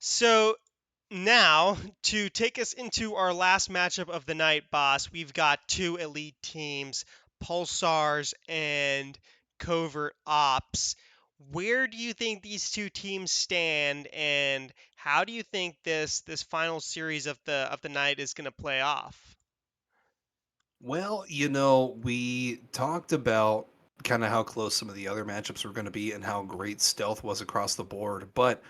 So now, to take us into our last matchup of the night, boss, we've got two elite teams, Pulsars and Covert Ops. Where do you think these two teams stand, and how do you think this final series of the night is going to play off? Well, we talked about kind of how close some of the other matchups were going to be and how great stealth was across the board. But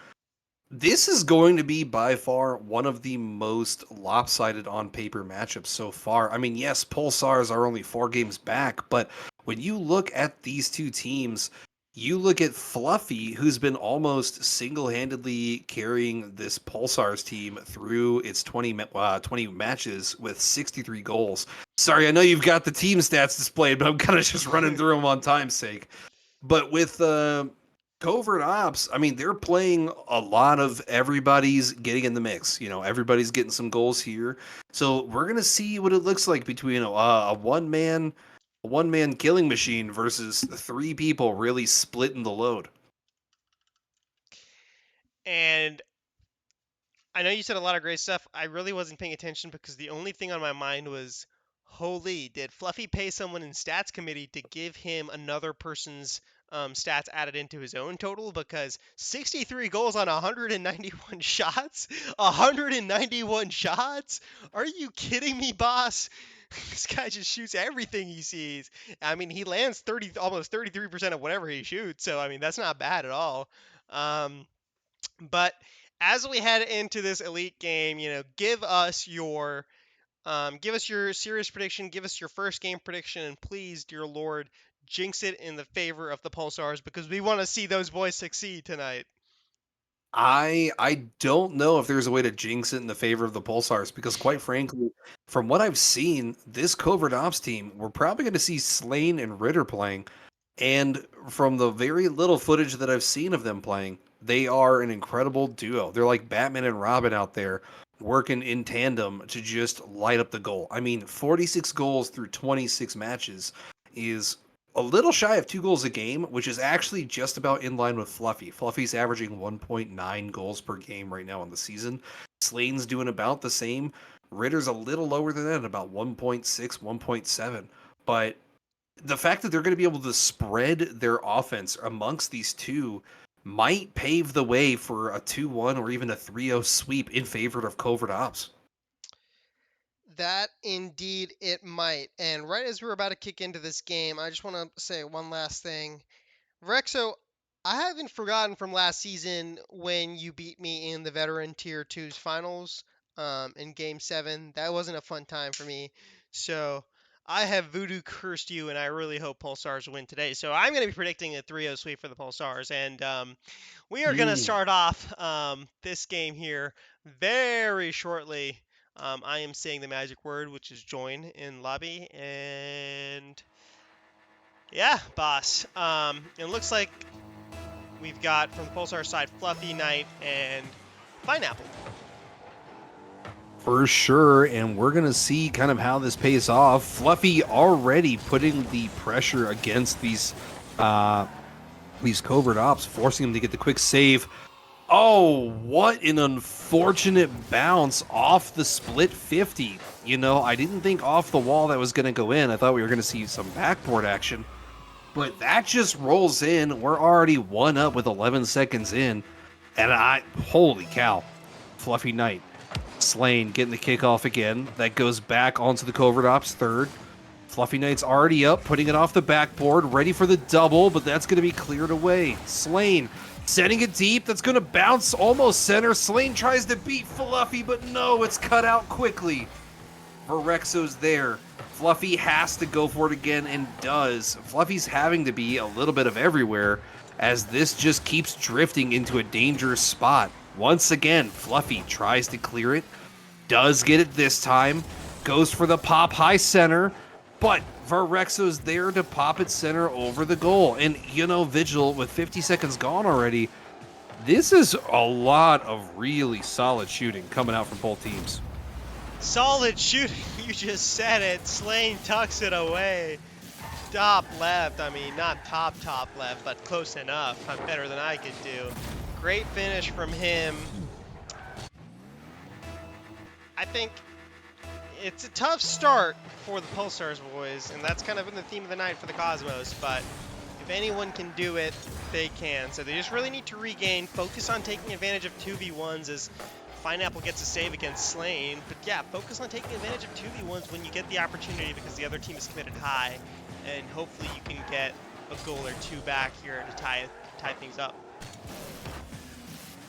this is going to be by far one of the most lopsided on paper matchups so far. I mean, yes, Pulsars are only 4 games back, but when you look at these two teams, you look at Fluffy, who's been almost single-handedly carrying this Pulsars team through its 20 matches with 63 goals. Sorry, I know you've got the team stats displayed, but I'm kind of just running through them on time's sake. But with Covert Ops, I mean, they're playing a lot of everybody's getting in the mix. Everybody's getting some goals here. So we're gonna see what it looks like between a one man killing machine versus 3 people really splitting the load. And I know you said a lot of great stuff. I really wasn't paying attention because the only thing on my mind was, holy, did Fluffy pay someone in stats committee to give him another person's stats added into his own total? Because 63 goals on 191 shots? 191 shots? Are you kidding me, boss? This guy just shoots everything he sees. I mean, he lands almost 33% of whatever he shoots. So, I mean, that's not bad at all. Um, but as we head into this elite game, give us your serious prediction, give us your first game prediction, and please, dear Lord, jinx it in the favor of the Pulsars because we want to see those boys succeed tonight. I don't know if there's a way to jinx it in the favor of the Pulsars because, quite frankly, from what I've seen, this Covert Ops team, we're probably going to see Slane and Ritter playing. And from the very little footage that I've seen of them playing, they are an incredible duo. They're like Batman and Robin out there working in tandem to just light up the goal. I mean, 46 goals through 26 matches is a little shy of 2 goals a game, which is actually just about in line with Fluffy. Fluffy's averaging 1.9 goals per game right now on the season. Slane's doing about the same. Ritter's a little lower than that, about 1.6, 1.7. But the fact that they're going to be able to spread their offense amongst these two might pave the way for a 2-1 or even a 3-0 sweep in favor of Covert Ops. That indeed it might. And right as we're about to kick into this game, I just want to say one last thing. Virrexo, I haven't forgotten from last season when you beat me in the Veteran Tier 2's finals in Game 7. That wasn't a fun time for me. So I have voodoo cursed you, and I really hope Pulsars win today. So I'm going to be predicting a 3-0 sweep for the Pulsars. And we are going to Mm. start off this game here very shortly. I am saying the magic word, which is join in lobby. And yeah, boss. It looks like we've got from the Pulsar side Fluffy Knight and Pineapple. For sure, and we're going to see kind of how this pays off. Fluffy already putting the pressure against these Covert Ops, forcing them to get the quick save. Oh, what an unfortunate bounce off the split 50. I didn't think off the wall that was going to go in. I thought we were going to see some backboard action. But that just rolls in. We're already 1-up with 11 seconds in. And holy cow. Fluffy Knight. Slane getting the kickoff again. That goes back onto the Covert Ops third. Fluffy Knight's already up, putting it off the backboard, ready for the double, but that's going to be cleared away. Slane setting it deep. That's going to bounce almost center. Slane tries to beat Fluffy, but no, it's cut out quickly. Virrexo's there. Fluffy has to go for it again and does. Fluffy's having to be a little bit of everywhere as this just keeps drifting into a dangerous spot. Once again, Fluffy tries to clear it, does get it this time, goes for the pop high center, but Virrexo's there to pop it center over the goal. And, Vigil, with 50 seconds gone already, this is a lot of really solid shooting coming out from both teams. Solid shooting, you just said it. Slane tucks it away. Top left, I mean, not top left, but close enough. Better than I could do. Great finish from him. I think it's a tough start for the Pulsars boys, and that's kind of been the theme of the night for the Cosmos, but if anyone can do it, they can. So they just really need to regain, focus on taking advantage of 2v1s as Pineapple gets a save against Slain. But yeah, focus on taking advantage of 2v1s when you get the opportunity because the other team is committed high, and hopefully you can get a goal or two back here to tie things up.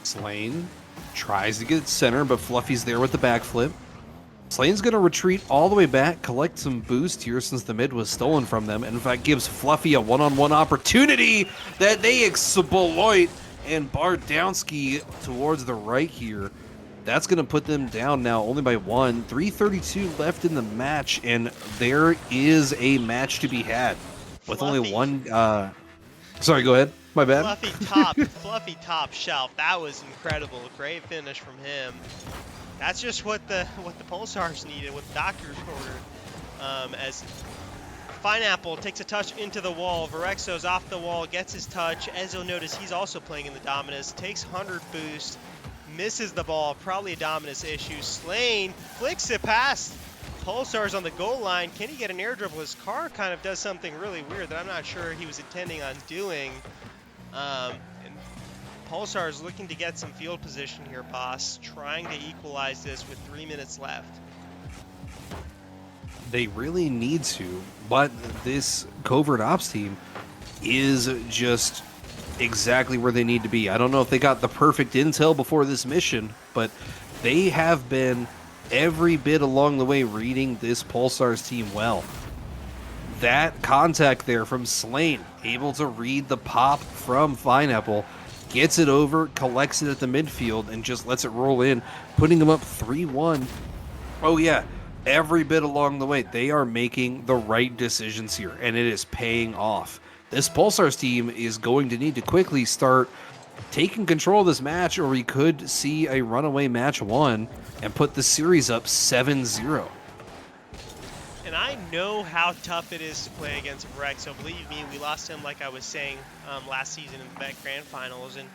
Slain tries to get center, but Fluffy's there with the backflip. Slane's going to retreat all the way back, collect some boost here since the mid was stolen from them, and in fact gives Fluffy a one-on-one opportunity that they exploit, and Bardowski towards the right here. That's going to put them down now only by 1. 3:32 left in the match, and there is a match to be had. With Fluffy. Only one... Sorry, go ahead. My bad. Fluffy top shelf. That was incredible. Great finish from him. That's just what the Pulsars needed, what the doctors ordered. As Pineapple takes a touch into the wall, Virrexo's off the wall, gets his touch. As you'll notice, he's also playing in the Dominus. Takes 100 boost, misses the ball, probably a Dominus issue. Slain flicks it past Pulsars on the goal line. Can he get an air dribble? His car kind of does something really weird that I'm not sure he was intending on doing. And Pulsars looking to get some field position here, boss. Trying to equalize this with 3 minutes left. They really need to, but this Covert Ops team is just exactly where they need to be. I don't know if they got the perfect intel before this mission, but they have been every bit along the way reading this Pulsars team well. That contact there from Slain, able to read the pop from Pineapple, gets it over, collects it at the midfield, and just lets it roll in, putting them up 3-1. Oh yeah, every bit along the way, they are making the right decisions here, and it is paying off. This Pulsars team is going to need to quickly start taking control of this match, or we could see a runaway match 1 and put the series up 7-0. And I know how tough it is to play against Virrexo. Believe me, we lost him, like I was saying, last season in the Grand Finals, and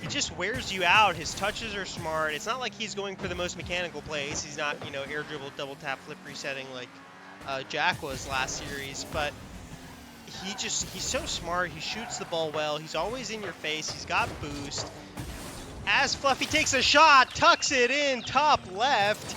he just wears you out. His touches are smart. It's not like he's going for the most mechanical plays. He's not, air dribble, double tap, flip resetting like Jack was last series, but he's so smart. He shoots the ball well. He's always in your face. He's got boost. As Fluffy takes a shot, tucks it in, top left,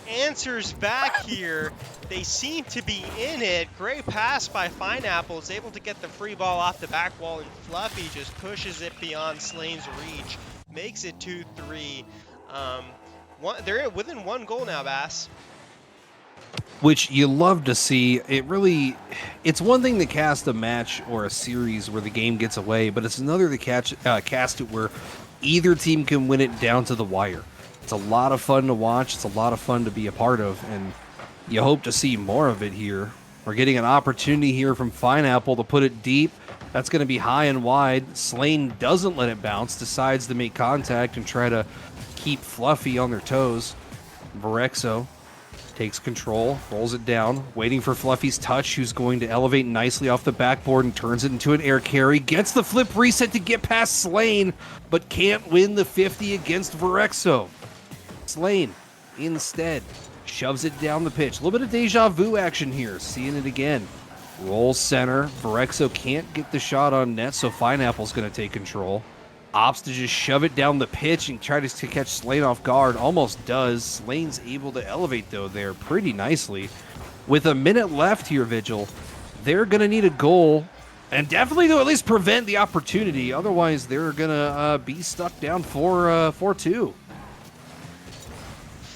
answers back here. They seem to be in it. Great pass by Pineapple. Is able to get the free ball off the back wall, and Fluffy just pushes it beyond Slane's reach. Makes it 2-3. They're within 1 goal now, Bass. Which you love to see. It's one thing to cast a match or a series where the game gets away, but it's another to cast it where either team can win it down to the wire. It's a lot of fun to watch. It's a lot of fun to be a part of, and you hope to see more of it here. We're getting an opportunity here from Pineapple to put it deep. That's going to be high and wide. Slain doesn't let it bounce, decides to make contact and try to keep Fluffy on their toes. Virrexo takes control, rolls it down, waiting for Fluffy's touch, who's going to elevate nicely off the backboard and turns it into an air carry. Gets the flip reset to get past Slain, but can't win the 50 against Virrexo. Slain, instead, shoves it down the pitch. A little bit of deja vu action here, seeing it again. Rolls center. Virrexo can't get the shot on net, so Pineapple's going to take control. Opts to just shove it down the pitch and try to catch Slain off guard. Almost does. Slane's able to elevate, though, there pretty nicely. With a minute left here, Vigil, they're going to need a goal, and definitely to at least prevent the opportunity. Otherwise, they're going to be stuck down 4-2.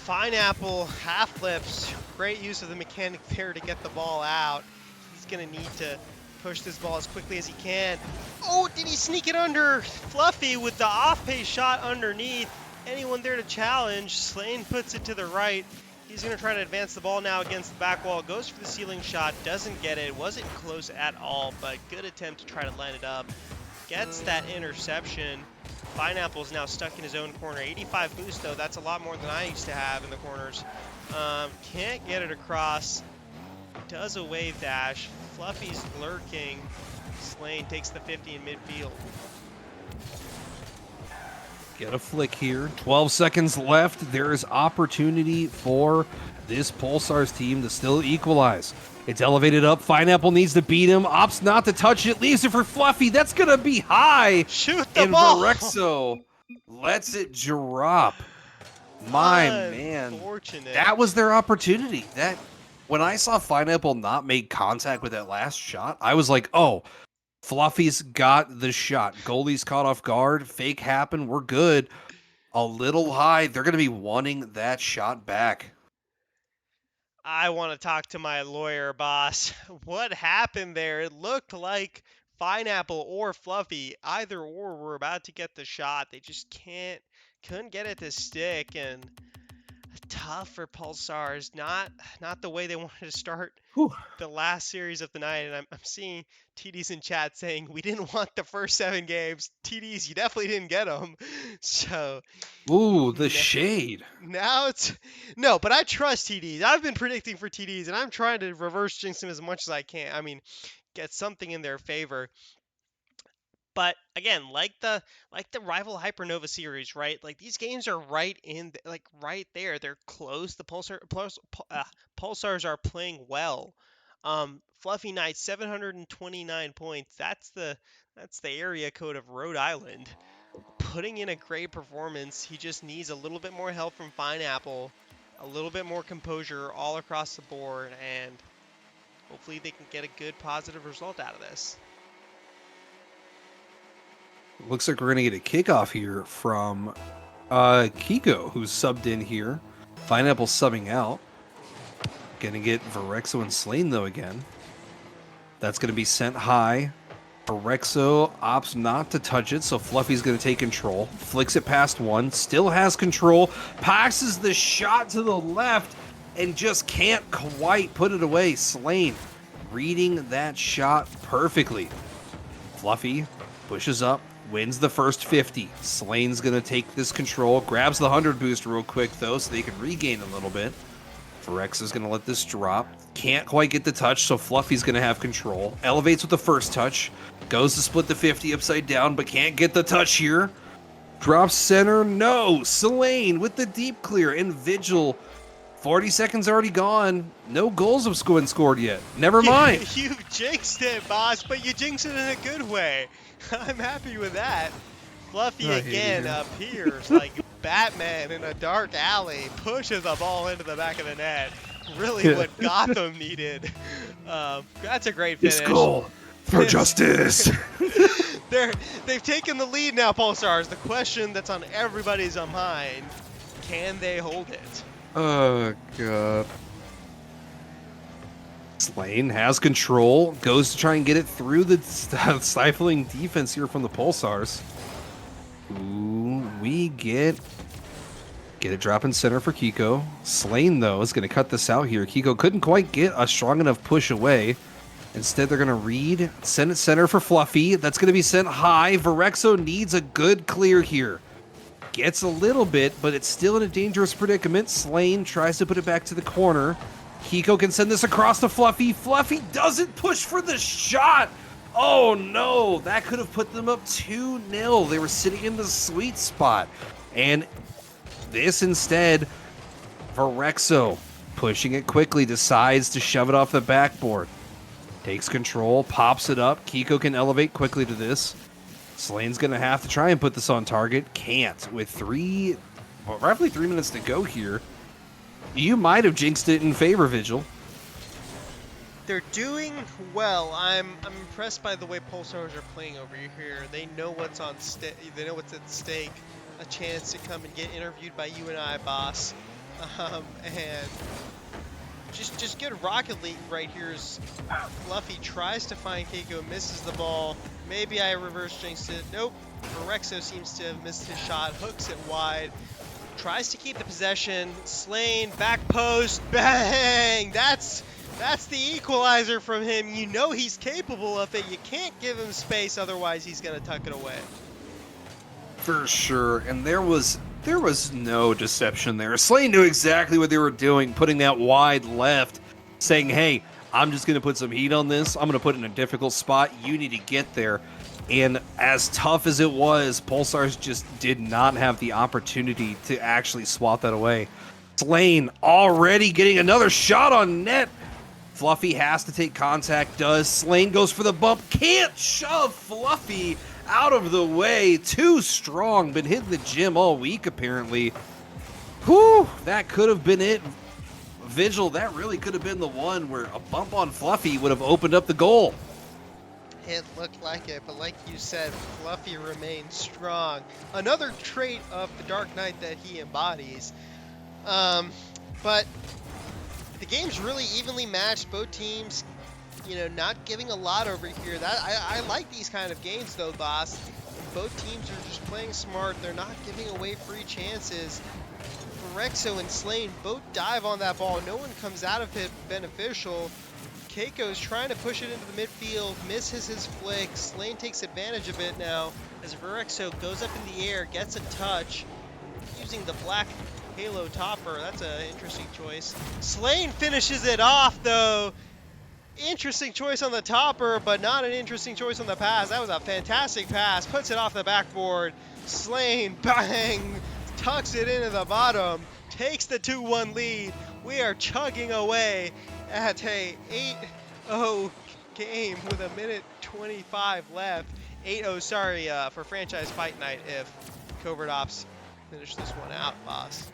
Pineapple half flips. Great use of the mechanic there to get the ball out. He's going to need to push this ball as quickly as he can. Oh, did he sneak it under? Fluffy with the off-pace shot underneath. Anyone there to challenge? Slain puts it to the right. He's going to try to advance the ball now against the back wall. Goes for the ceiling shot. Doesn't get it. Wasn't close at all, but good attempt to try to line it up. Gets that interception. Pineapple's now stuck in his own corner. 85 boost, though. That's a lot more than I used to have in the corners. Can't get it across. Does a wave dash. Fluffy's lurking. Slain takes the 50 in midfield. Get a flick here. 12 seconds left. There is opportunity for this Pulsars team to still equalize. It's elevated up. Pineapple needs to beat him. Opts not to touch it. Leaves it for Fluffy. That's going to be high. Shoot the and ball. Virrexo lets it drop. My man. Unfortunate. That was their opportunity. When I saw Pineapple not make contact with that last shot, I was like, oh, Fluffy's got the shot. Goalie's caught off guard. Fake happened. We're good. A little high. They're going to be wanting that shot back. I want to talk to my lawyer, boss. What happened there? It looked like Pineapple or Fluffy, either or, were about to get the shot. They just couldn't get it to stick, and tough for Pulsars. Not the way they wanted to start Whew. the last series of the night. And I'm seeing Tdeez in chat saying we didn't want the first 7 games. Tdeez, you definitely didn't get them. So Ooh, the shade. now it's no, but I trust Tdeez. I've been predicting for Tdeez, and I'm trying to reverse jinx him as much as I can. I mean, get something in their favor. But again, like the rival Hypernova series, right? Like these games are right in right there. They're close. The Pulsars are playing well. Fluffy Knight 729 points. That's the area code of Rhode Island. Putting in a great performance. He just needs a little bit more help from Pineapple, a little bit more composure all across the board, and hopefully they can get a good positive result out of this. Looks like we're going to get a kickoff here from Keiko, who's subbed in here. Pineapple subbing out. Going to get Virrexo and Slain, though, again. That's going to be sent high. Virrexo opts not to touch it, so Fluffy's going to take control. Flicks it past one. Still has control. Passes the shot to the left and just can't quite put it away. Slain reading that shot perfectly. Fluffy pushes up. Wins the first 50. Slane's going to take this control. Grabs the 100 boost real quick, though, so they can regain a little bit. Virrexo's going to let this drop. Can't quite get the touch, so Fluffy's going to have control. Elevates with the first touch. Goes to split the 50 upside down, but can't get the touch here. Drops center. No. Slane with the deep clear. And Vigil. 40 seconds already gone. No goals have been scored yet. Never mind. You jinxed it, boss, but you jinxed it in a good way. I'm happy with that. Fluffy again appears like Batman in a dark alley, pushes the ball into the back of the net. Really what Gotham needed. That's a great finish. This goal for justice. They've taken the lead now, Pulsars. The question that's on everybody's mind, can they hold it? Oh, God. Slane has control, goes to try and get it through the stifling defense here from the Pulsars. Ooh, we get it drop in center for Keiko. Slane, though, is going to cut this out here. Keiko couldn't quite get a strong enough push away. Instead, they're going to read, send it center for Fluffy. That's going to be sent high. Virrexo needs a good clear here. Gets a little bit, but it's still in a dangerous predicament. Slane tries to put it back to the corner. Keiko can send this across to Fluffy. Fluffy doesn't push for the shot. Oh, no. That could have put them up 2-0. They were sitting in the sweet spot. And this instead, Virrexo, pushing it quickly, decides to shove it off the backboard. Takes control, pops it up. Keiko can elevate quickly to this. Slane's going to have to try and put this on target. Can't. With roughly 3 minutes to go here, you might have jinxed it in favor, Vigil. They're doing well. I'm impressed by the way Pulsars are playing over here. They know what's on They know what's at stake. A chance to come and get interviewed by you and I, boss. And just good Rocket League right here is Fluffy tries to find Keiko, misses the ball. Maybe I reverse jinxed it. Nope. Virrexo seems to have missed his shot. Hooks it wide. Tries to keep the possession. Slain, back post, bang! That's the equalizer from him. You know he's capable of it. You can't give him space, otherwise he's gonna tuck it away. For sure, and there was no deception there. Slane knew exactly what they were doing, putting that wide left, saying, hey, I'm just going to put some heat on this. I'm going to put it in a difficult spot. You need to get there. And as tough as it was, Pulsars just did not have the opportunity to actually swat that away. Slane already getting another shot on net. Fluffy has to take contact, does. Slane goes for the bump, can't shove Fluffy out of the way. Too strong, been hitting the gym all week apparently. Whew, that could have been it. Vigil, that really could have been the one where a bump on Fluffy would have opened up the goal. It looked like it, but like you said, Fluffy remains strong. Another trait of the Dark Knight that he embodies. But the game's really evenly matched. Both teams, not giving a lot over here. I like these kind of games though, boss. Both teams are just playing smart. They're not giving away free chances. Virrexo and Slane both dive on that ball. No one comes out of it beneficial. Keiko's trying to push it into the midfield, misses his flick. Slane takes advantage of it now as Virrexo goes up in the air, gets a touch, using the black halo topper. That's an interesting choice. Slane finishes it off though. Interesting choice on the topper, but not an interesting choice on the pass. That was a fantastic pass. Puts it off the backboard. Slane, bang, tucks it into the bottom, takes the 2-1 lead. We are chugging away at a 8-0 game with a minute 25 left. 8-0, sorry, for Franchise Fight Night if Covert Ops finish this one out, boss.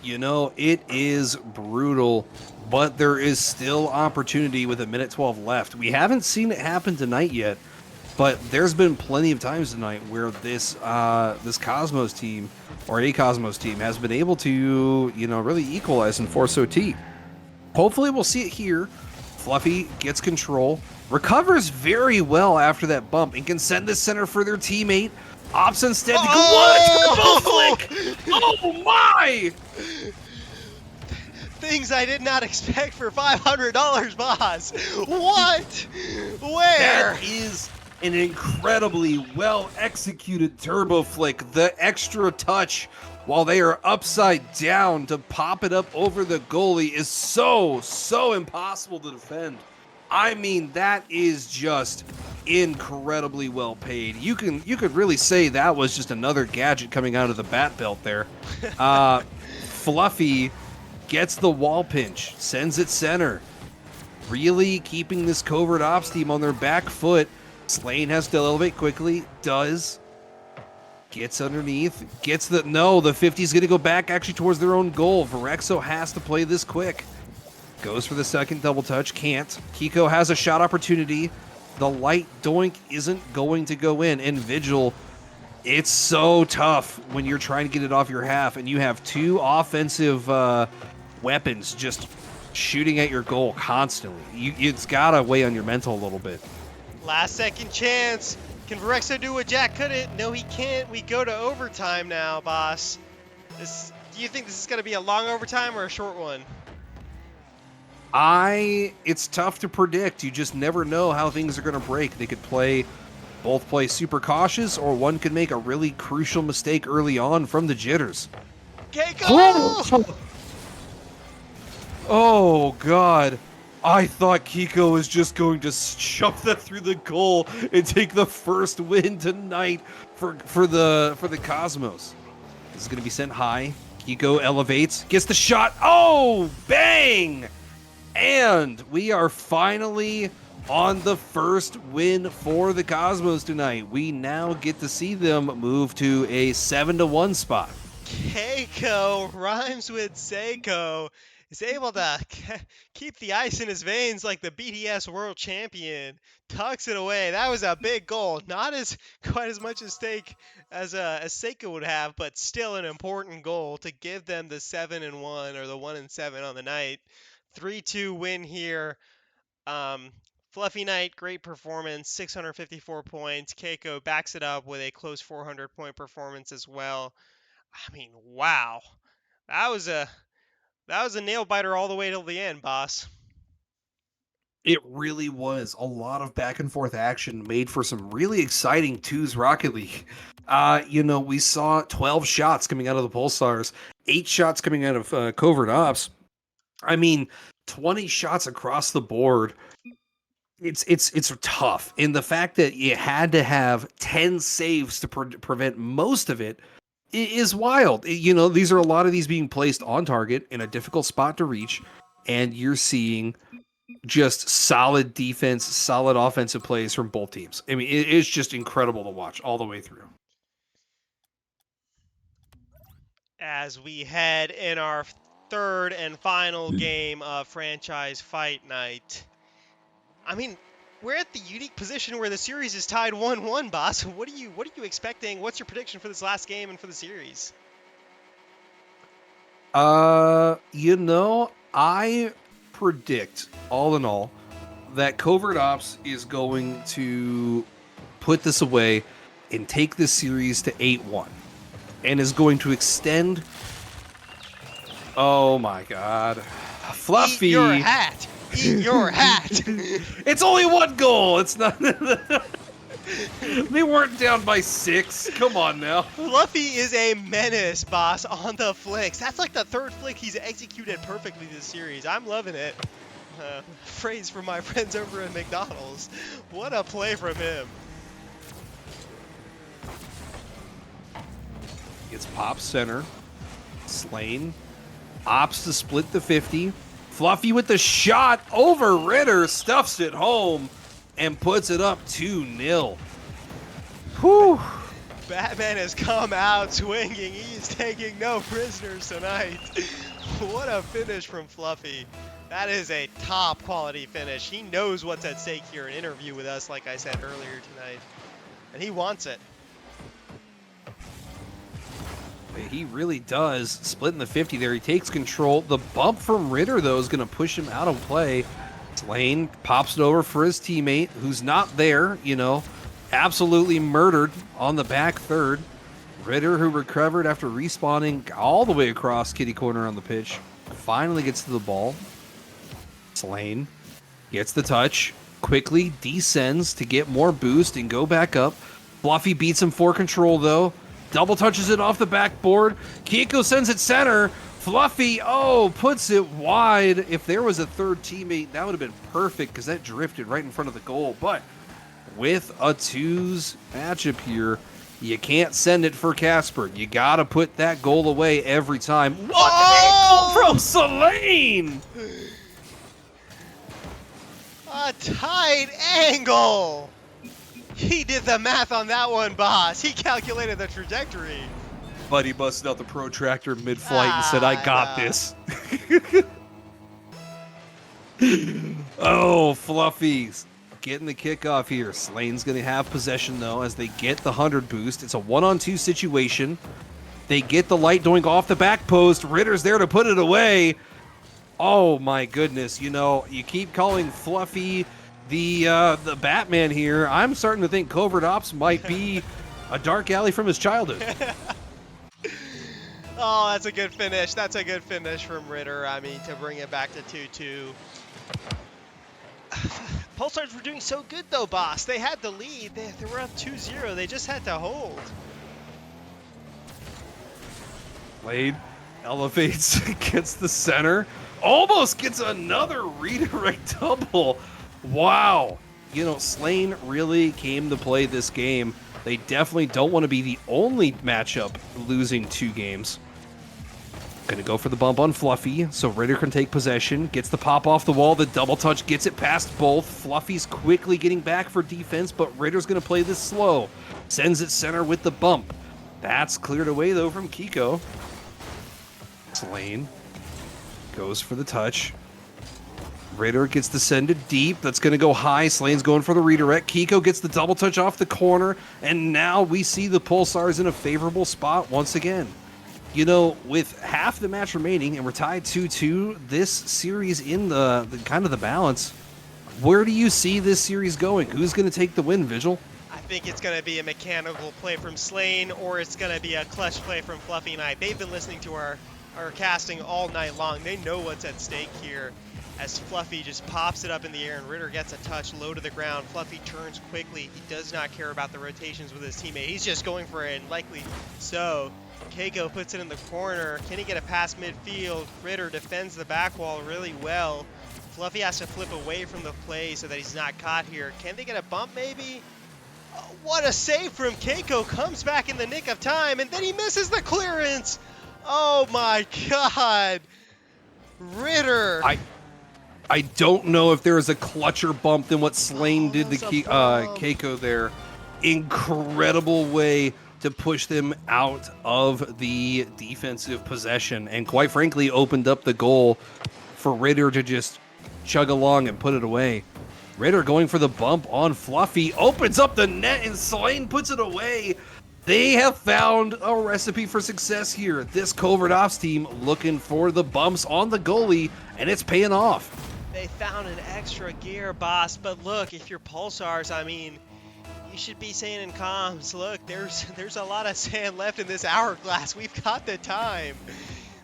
It is brutal, but there is still opportunity with a minute 12 left. We haven't seen it happen tonight yet, but there's been plenty of times tonight where this Cosmos team, or a Cosmos team, has been able to, really equalize and force OT. Hopefully we'll see it here. Fluffy gets control, recovers very well after that bump, and can send this center for their teammate. Ops instead to go. What a turbo flick! Oh my! Things I did not expect for $500, boss. What? Where? That is an incredibly well executed turbo flick. The extra touch while they are upside down to pop it up over the goalie is so impossible to defend. I mean, that is just incredibly well paid. You could really say that was just another gadget coming out of the bat belt there. Fluffy gets the wall pinch, sends it center, really keeping this Covert Ops team on their back foot. Slane has to elevate quickly, does. Gets underneath, gets the 50's gonna go back actually towards their own goal. Virrexo has to play this quick. Goes for the second double touch, can't. Keiko has a shot opportunity. The light doink isn't going to go in. And Vigil, it's so tough when you're trying to get it off your half and you have two offensive weapons just shooting at your goal constantly. It's gotta weigh on your mental a little bit. Last second chance. Can Virrexo do what Jack couldn't? No, he can't. We go to overtime now, boss. Do you think this is going to be a long overtime or a short one? It's tough to predict. You just never know how things are going to break. They could both play super cautious, or one could make a really crucial mistake early on from the jitters. Keiko! Oh, God. I thought Keiko was just going to shove that through the goal and take the first win tonight for the Cosmos. This is going to be sent high. Keiko elevates, gets the shot. Oh, bang! And we are finally on the first win for the Cosmos tonight. We now get to see them move to a 7-1 spot. Keiko rhymes with Seiko. Is able to keep the ice in his veins like the BTS world champion. Tucks it away. That was a big goal. Not quite as much at stake as Seiko would have, but still an important goal to give them the 7-1 or the 1-7 on the night. 3-2 win here. Fluffy Knight, great performance, 654 points. Keiko backs it up with a close 400-point performance as well. I mean, wow. That was a nail biter all the way till the end, boss. It really was a lot of back and forth action, made for some really exciting twos Rocket League. We saw 12 shots coming out of the Pulsars, 8 shots coming out of Covert Ops. I mean, 20 shots across the board. it's tough. And the fact that you had to have 10 saves to prevent most of it is wild. You know, these are a lot of these being placed on target in a difficult spot to reach, and you're seeing just solid defense, solid offensive plays from both teams. I mean, it's just incredible to watch all the way through. As we head in our third and final game of franchise fight night. I mean, we're at the unique position where the series is tied 1-1, boss. What are you expecting? What's your prediction for this last game and for the series? You know, I predict all in all that Covert Ops is going to put this away and take this series to 8-1 and is going to extend. Oh my god. Fluffy. Eat your hat. Eat your hat. It's only one goal. It's not. They weren't down by 6. Come on now. Fluffy is a menace, boss, on the flicks. That's like the third flick he's executed perfectly this series. I'm loving it. Phrase from my friends over at McDonald's. What a play from him. It's pop center. Slain. Ops to split the 50. Fluffy with the shot over Ritter. Stuffs it home and puts it up 2-0. Whew. Batman has come out swinging. He's taking no prisoners tonight. What a finish from Fluffy. That is a top quality finish. He knows what's at stake here. An interview with us, like I said earlier tonight. And he wants it. He really does. Splitting the 50 there. He takes control. The bump from Ritter, though, is going to push him out of play. Slane pops it over for his teammate, who's not there, you know. Absolutely murdered on the back third. Ritter, who recovered after respawning all the way across kitty corner on the pitch, finally gets to the ball. Slane gets the touch. Quickly descends to get more boost and go back up. Fluffy beats him for control, though. Double touches it off the backboard. Keiko sends it center. Fluffy, puts it wide. If there was a third teammate, that would have been perfect because that drifted right in front of the goal. But with a twos matchup here, you can't send it for Casper. You got to put that goal away every time. What an angle from Selene! A tight angle! He did the math on that one, boss. He calculated the trajectory. Buddy busted out the protractor mid-flight and said, I got this. Fluffy's getting the kickoff here. Slane's going to have possession, though, as they get the 100 boost. It's a 1-on-2 situation. They get the light doink off the back post. Ritter's there to put it away. Oh, my goodness. You know, you keep calling Fluffy the Batman here. I'm starting to think Covert Ops might be a dark alley from his childhood. Oh, that's a good finish. That's a good finish from Ritter. I mean, to bring it back to 2-2. Pulsars were doing so good, though, boss. They had the lead. They were up 2-0. They just had to hold. Blade elevates, gets the center. Almost gets another redirect double. Wow. You know, Slane really came to play this game. They definitely don't want to be the only matchup losing 2 games. Going to go for the bump on Fluffy, so Ritter can take possession. Gets the pop off the wall. The double touch gets it past both. Fluffy's quickly getting back for defense, but Ritter's going to play this slow. Sends it center with the bump. That's cleared away, though, from Keiko. Slane goes for the touch. Ritter gets descended deep. That's going to go high. Slane's going for the redirect. Keiko gets the double touch off the corner. And now we see the Pulsars in a favorable spot once again. You know, with half the match remaining and we're tied 2-2, this series in the kind of the balance, where do you see this series going? Who's going to take the win, Vigil? I think it's going to be a mechanical play from Slane, or it's going to be a clutch play from Fluffy Knight. They've been listening to our casting all night long. They know what's at stake here. As Fluffy just pops it up in the air and Ritter gets a touch low to the ground. Fluffy turns quickly. He does not care about the rotations with his teammate. He's just going for it, and likely so. Keiko puts it in the corner. Can he get a pass midfield? Ritter defends the back wall really well. Fluffy has to flip away from the play so that he's not caught here. Can they get a bump maybe? Oh, what a save from Keiko. Comes back in the nick of time, and then he misses the clearance. Oh my god. Ritter. I don't know if there is a clutcher bump than what Slane did to bump. Keiko there. Incredible way to push them out of the defensive possession, and quite frankly opened up the goal for Ritter to just chug along and put it away. Ritter going for the bump on Fluffy, opens up the net, and Slane puts it away. They have found a recipe for success here. This Covert Ops team looking for the bumps on the goalie, and it's paying off. They found an extra gear, boss, but look, if you're Pulsars, I mean, you should be saying in comms, look, there's a lot of sand left in this hourglass. We've got the time.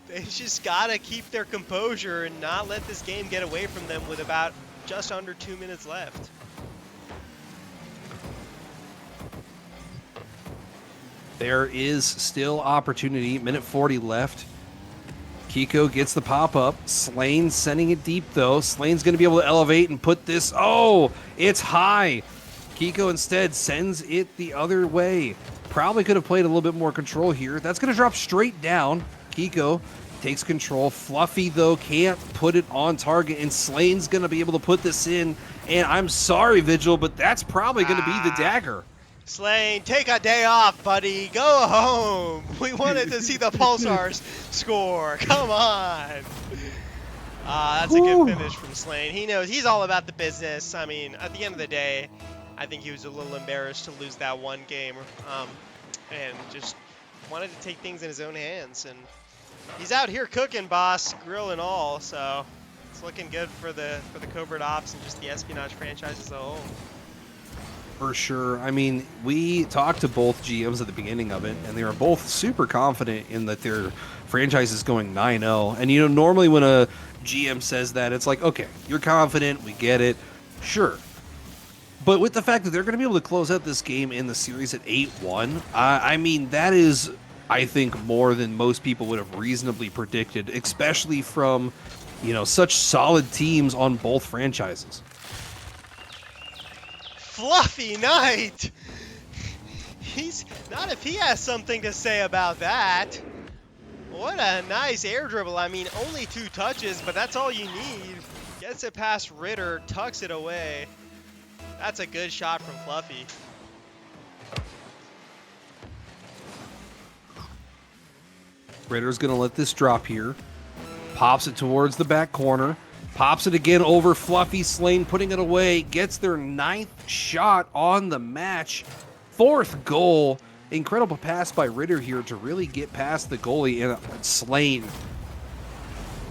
They just gotta keep their composure and not let this game get away from them with about just under 2 minutes left. There is still opportunity. Minute 40 left. Keiko gets the pop-up. Slane sending it deep, though. Slane's going to be able to elevate and put this... Oh, it's high. Keiko instead sends it the other way. Probably could have played a little bit more control here. That's going to drop straight down. Keiko takes control. Fluffy, though, can't put it on target, and Slane's going to be able to put this in. And I'm sorry, Vigil, but that's probably going to be the dagger. Slane, take a day off, buddy. Go home. We wanted to see the Pulsars score. Come on. That's a good finish from Slane. He knows he's all about the business. I mean, at the end of the day, I think he was a little embarrassed to lose that one game, and just wanted to take things in his own hands. And he's out here cooking, boss, grill and all. So it's looking good for the Covert Ops and just the Espionage franchise as a whole. For sure. I mean, we talked to both GMs at the beginning of it, and they were both super confident in that their franchise is going 9-0. And, you know, normally when a GM says that, it's like, okay, you're confident, we get it, sure. But with the fact that they're going to be able to close out this game in the series at 8-1, I mean, that is, I think, more than most people would have reasonably predicted, especially from, you know, such solid teams on both franchises. Fluffy Knight! He's not if he has something to say about that. What a nice air dribble. I mean, only 2 touches, but that's all you need. Gets it past Ritter, tucks it away. That's a good shot from Fluffy. Ritter's going to let this drop here. Pops it towards the back corner. Pops it again over Fluffy. Slane putting it away. Gets their 9th shot on the match. 4th goal. Incredible pass by Ritter here to really get past the goalie. And Slane,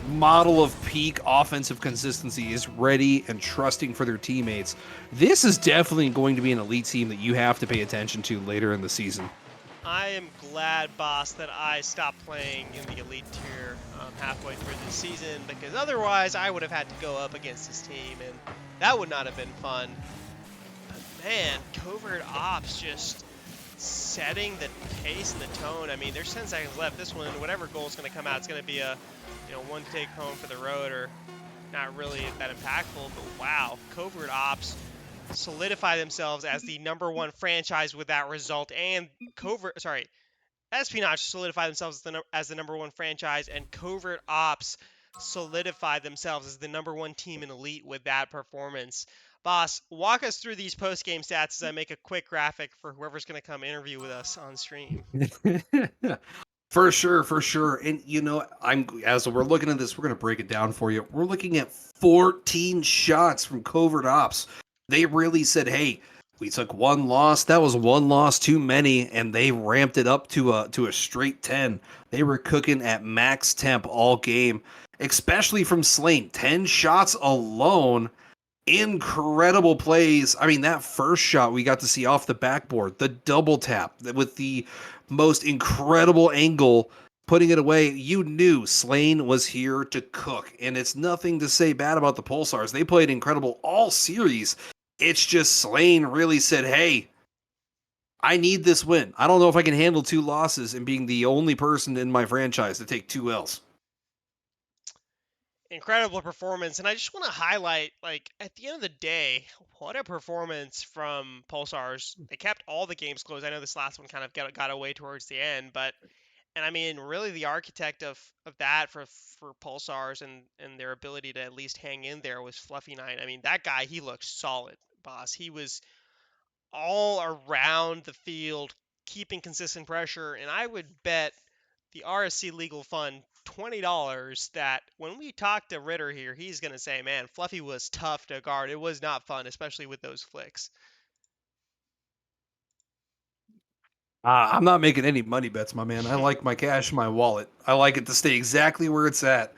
model of peak offensive consistency, is ready and trusting for their teammates. This is definitely going to be an elite team that you have to pay attention to later in the season. I am glad, boss, that I stopped playing in the elite tier halfway through the season, because otherwise I would have had to go up against this team, and that would not have been fun. But man, Covert Ops just setting the pace and the tone. I mean, there's 10 seconds left. This one, whatever goal is going to come out, it's going to be a one take home for the road, or not really that impactful. But wow, Covert Ops solidify themselves as the #1 franchise with that result, and Espionage solidify themselves as the #1 franchise, and Covert Ops solidify themselves as the #1 team in Elite with that performance. Boss, walk us through these post-game stats as I make a quick graphic for whoever's going to come interview with us on stream. For sure. And, you know, as we're looking at this, we're going to break it down for you. We're looking at 14 shots from Covert Ops. They really said, hey, we took 1 loss. That was 1 loss too many, and they ramped it up to a straight 10. They were cooking at max temp all game, especially from Slane. 10 shots alone. Incredible plays. I mean, that first shot we got to see off the backboard, the double tap with the most incredible angle, putting it away. You knew Slane was here to cook, and it's nothing to say bad about the Pulsars. They played incredible all series. It's just Slane really said, hey, I need this win. I don't know if I can handle 2 losses and being the only person in my franchise to take 2 L's. incredible performance, and I just want to highlight, like, at the end of the day, what a performance from Pulsars. They kept all the games close. I know this last one kind of got away towards the end, but and I mean, really, the architect of that for Pulsars and their ability to at least hang in there was FluffyKnight. I mean, that guy, he looked solid, boss. He was all around the field, keeping consistent pressure, and I would bet the RSC Legal Fund $20 that when we talk to Ritter here, he's going to say, man, Fluffy was tough to guard. It was not fun, especially with those flicks. I'm not making any money bets, my man. I like my cash in my wallet. I like it to stay exactly where it's at.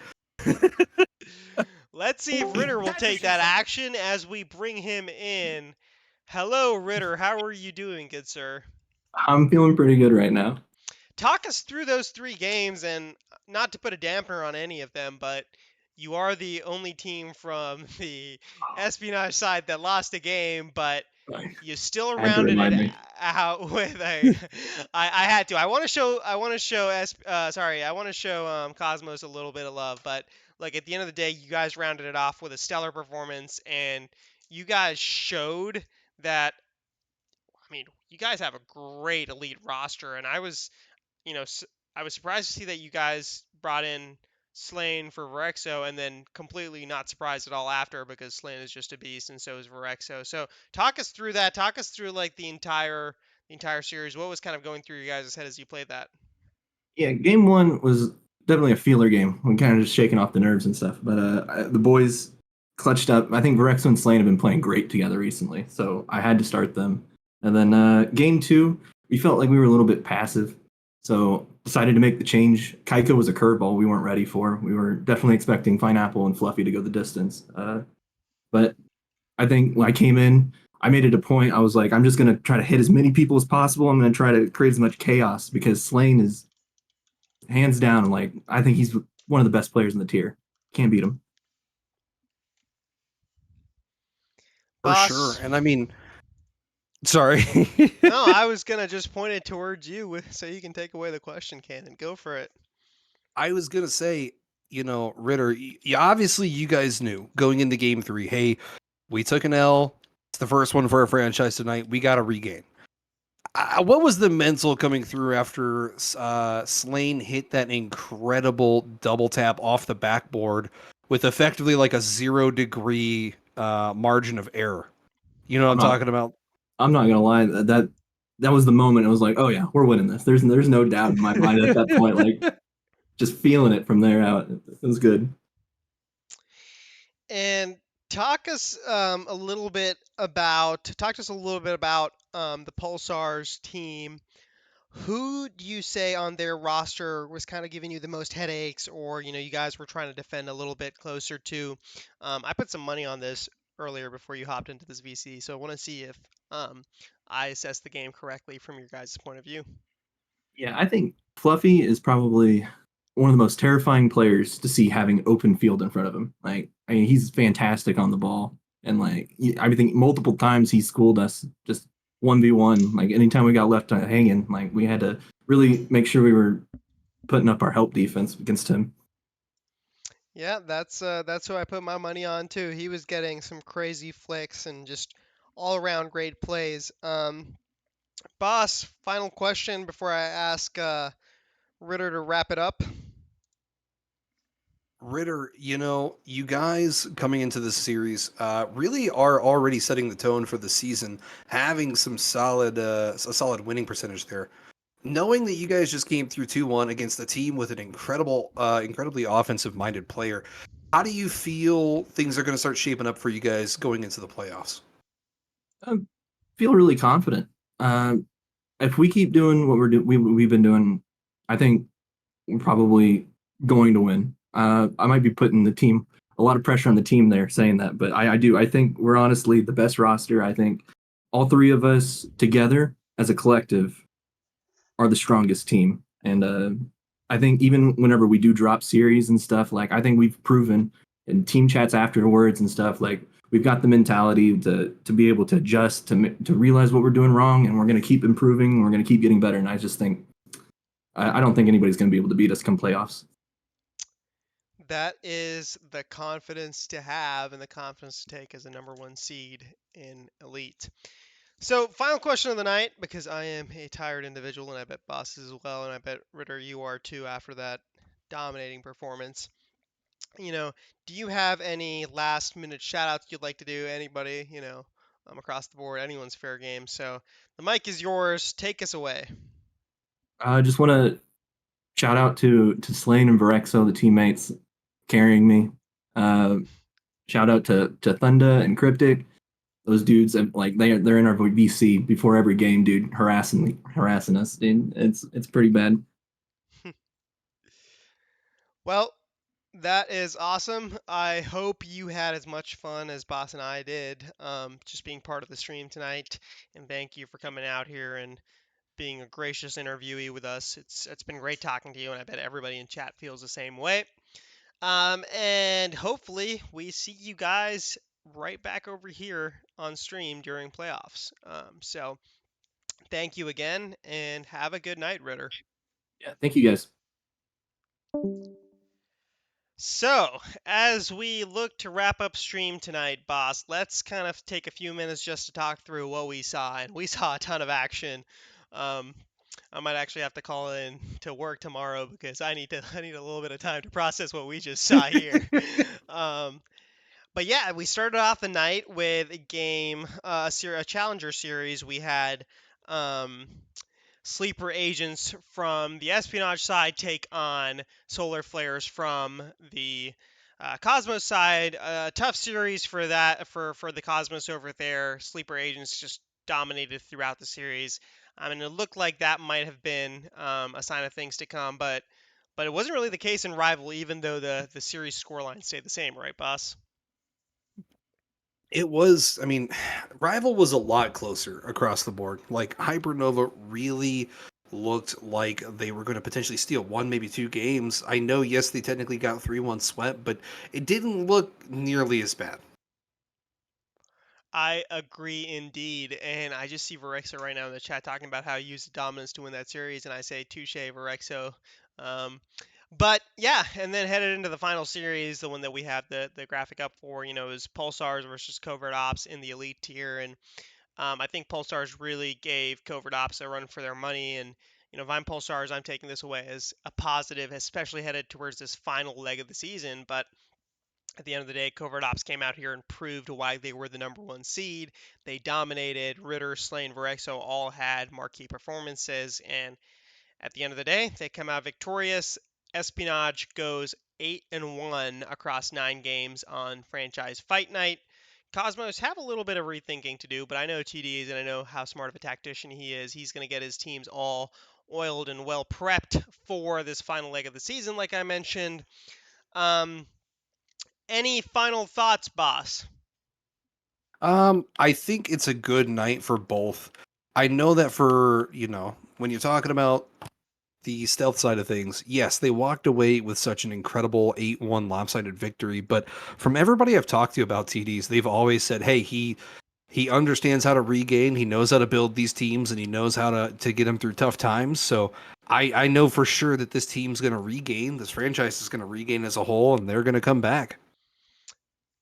Let's see if Ritter will take that action as we bring him in. Hello, Ritter. How are you doing, good sir? I'm feeling pretty good right now. Talk us through those 3 games, and not to put a dampener on any of them, but you are the only team from the Espionage side that lost a game, but you still Had to rounded it remind me. out with a. I had to. I want to show. I want to show Cosmos a little bit of love, but like at the end of the day, you guys rounded it off with a stellar performance, and you guys showed that. I mean, you guys have a great elite roster, and you know, I was surprised to see that you guys brought in Slane for Virrexo, and then completely not surprised at all after because Slane is just a beast, and so is Virrexo. So talk us through that. Talk us through like the entire series. What was kind of going through your guys' head as you played that? Yeah, game one was definitely a feeler game. We kind of just shaking off the nerves and stuff. But the boys clutched up. I think Virrexo and Slane have been playing great together recently, so I had to start them. And then game two, we felt like we were a little bit passive, so decided to make the change. Keiko was a curveball we weren't ready for. We were definitely expecting Pineapple and Fluffy to go the distance. But I think when I came in, I made it a point. I was like, I'm just going to try to hit as many people as possible. I'm going to try to create as much chaos because Slane is hands down, like, I think he's one of the best players in the tier. Can't beat him. For sure. Boss. And I mean, sorry. No, I was gonna just point it towards you so you can take away the question cannon. Go for it. I was going to say, Ritter, obviously you guys knew going into game 3, hey, we took an L. It's the first one for our franchise tonight. We got to regain. What was the mental coming through after Slane hit that incredible double tap off the backboard with effectively like a 0-degree margin of error? You know what I'm I'm not, talking about? I'm not gonna lie. That was the moment. It was like, oh yeah, we're winning this. There's no doubt in my mind at that point. Like, just feeling it from there out. It was good. And talk us a little bit about the Pulsars team. Who do you say on their roster was kind of giving you the most headaches, or you guys were trying to defend a little bit closer to? I put some money on this earlier before you hopped into this VC, so I want to see if I assessed the game correctly from your guys' point of view. Yeah, I think Fluffy is probably one of the most terrifying players to see having open field in front of him. Like, I mean, he's fantastic on the ball, and like, I think multiple times he schooled us just 1v1. Like, anytime we got left hanging, like, we had to really make sure we were putting up our help defense against him. Yeah, that's who I put my money on too. He was getting some crazy flicks and just all around great plays. Boss, final question before I ask Ritter to wrap it up. Ritter, you guys coming into this series really are already setting the tone for the season, having some a solid winning percentage there. Knowing that you guys just came through 2-1 against a team with an incredibly offensive-minded player, how do you feel things are going to start shaping up for you guys going into the playoffs? I feel really confident. If we keep doing what we've been doing, I think we're probably going to win. I might be putting a lot of pressure on the team there saying that, but I do. I think we're honestly the best roster. I think all three of us together as a collective are the strongest team. And I think even whenever we do drop series and stuff, like, I think we've proven in team chats afterwards and stuff, like, we've got the mentality to be able to adjust, to realize what we're doing wrong, and we're going to keep improving. We're going to keep getting better. And I just think I don't think anybody's going to be able to beat us come playoffs. That is the confidence to have and the confidence to take as a number one seed in Elite. So, final question of the night, because I am a tired individual, and I bet Boss is as well, and I bet Ritter you are too after that dominating performance. Do you have any last minute shout outs you'd like to do? Anybody, across the board, anyone's fair game. So the mic is yours. Take us away. I just want to shout out to Slane and Virrexo, the teammates carrying me. Uh, Shout out to Thunda and Cryptic. Those dudes, like they're in our VC before every game, dude, harassing us, dude. It's pretty bad. Well, that is awesome. I hope you had as much fun as Boss and I did, just being part of the stream tonight. And thank you for coming out here and being a gracious interviewee with us. It's been great talking to you, and I bet everybody in chat feels the same way. And hopefully we see you guys right back over here on stream during playoffs. So thank you again, and have a good night, Ritter. Yeah, thank you guys. So, as we look to wrap up stream tonight, boss, let's kind of take a few minutes just to talk through what we saw. And we saw a ton of action. Um, I might actually have to call in to work tomorrow because I need a little bit of time to process what we just saw here. um, but yeah, we started off the night with a game, a challenger series. We had sleeper agents from the espionage side take on solar flares from the Cosmos side. Tough series for that for the Cosmos over there. Sleeper agents just dominated throughout the series. I mean, it looked like that might have been a sign of things to come, but it wasn't really the case in Rival, even though the series scoreline stayed the same, right, boss? It was, I mean, Rival was a lot closer across the board. Like, Hypernova really looked like they were going to potentially steal one, maybe two games. I know, yes, they technically got 3-1 swept, but it didn't look nearly as bad. I agree indeed, and I just see Virrexo right now in the chat talking about how he used the dominance to win that series, and I say touche, Virrexo. Um, but yeah, and then headed into the final series, the one that we have the graphic up for, is Pulsars versus Covert Ops in the elite tier, and I think Pulsars really gave Covert Ops a run for their money, and if I'm Pulsars, I'm taking this away as a positive, especially headed towards this final leg of the season, but at the end of the day, Covert Ops came out here and proved why they were the number one seed. They dominated. Ritter, Slane, Virrexo all had marquee performances, and at the end of the day, they come out victorious. Espionage goes 8-1 across 9 games on franchise fight night. Cosmos have a little bit of rethinking to do, but I know Tdeez and I know how smart of a tactician he is. He's going to get his teams all oiled and well prepped for this final leg of the season, like I mentioned. Um, any final thoughts, boss? I think it's a good night for both. I know that for, when you're talking about the stealth side of things, yes, they walked away with such an incredible 8-1 lopsided victory, but from everybody I've talked to about Tdeez, they've always said, hey, he understands how to regain, he knows how to build these teams, and he knows how to get them through tough times. So I know for sure that this team's going to regain, this franchise is going to regain as a whole, and they're going to come back.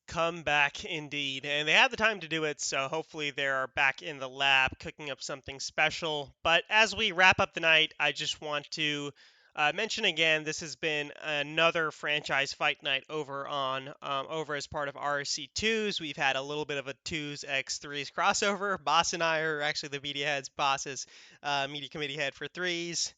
Come back indeed. And they had the time to do it, so hopefully they're back in the lab cooking up something special. But as we wrap up the night, I just want to mention again, this has been another franchise fight night over as part of RSC 2s. We've had a little bit of a 2s x 3s crossover. Boss and I are actually the media heads. Boss is media committee head for 3s.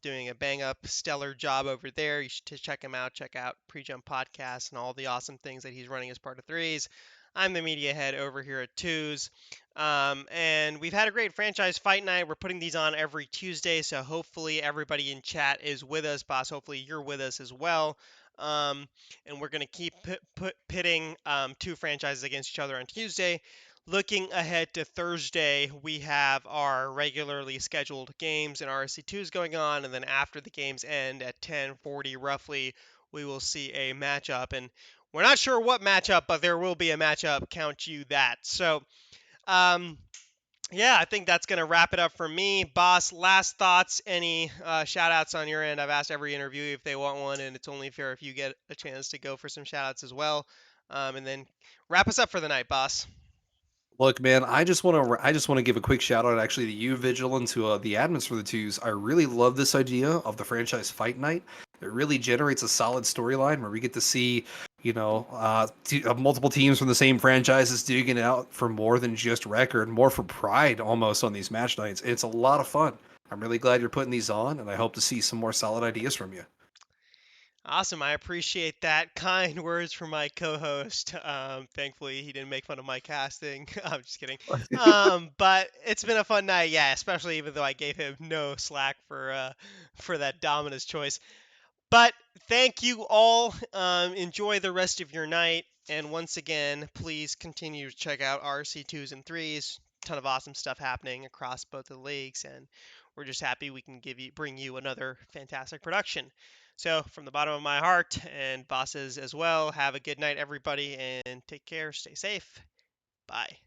Doing a bang up stellar job over there. You should check him out. Check out Pre-Jump Podcast and all the awesome things that he's running as part of 3s. I'm the media head over here at 2s. And we've had a great franchise fight night. We're putting these on every Tuesday, so hopefully everybody in chat is with us, boss. Hopefully you're with us as well. And we're going to keep pitting two franchises against each other on Tuesday. Looking ahead to Thursday, we have our regularly scheduled games and RSC2s going on, and then after the games end at 10:40 roughly, we will see a matchup. And we're not sure what matchup, but there will be a matchup, count you that. So, um, Yeah, I think that's going to wrap it up for me. Boss, last thoughts, any shout outs on your end? I've asked every interviewee if they want one, and it's only fair if you get a chance to go for some shout outs as well. And then wrap us up for the night, boss. Look, man, I just want to give a quick shout out actually to you, Vigil, and to the admins for the twos. I really love this idea of the franchise fight night. It really generates a solid storyline where we get to see, multiple teams from the same franchises digging it out for more than just record, more for pride almost on these match nights. It's a lot of fun. I'm really glad you're putting these on, and I hope to see some more solid ideas from you. Awesome. I appreciate that. Kind words from my co-host. Thankfully, he didn't make fun of my casting. I'm just kidding. But it's been a fun night, yeah. Especially even though I gave him no slack for that Dominus choice. But thank you all. Enjoy the rest of your night. And once again, please continue to check out RSC 2s and 3s. Ton of awesome stuff happening across both of the leagues, and we're just happy we can bring you another fantastic production. So, from the bottom of my heart and bosses as well, have a good night, everybody, and take care. Stay safe. Bye.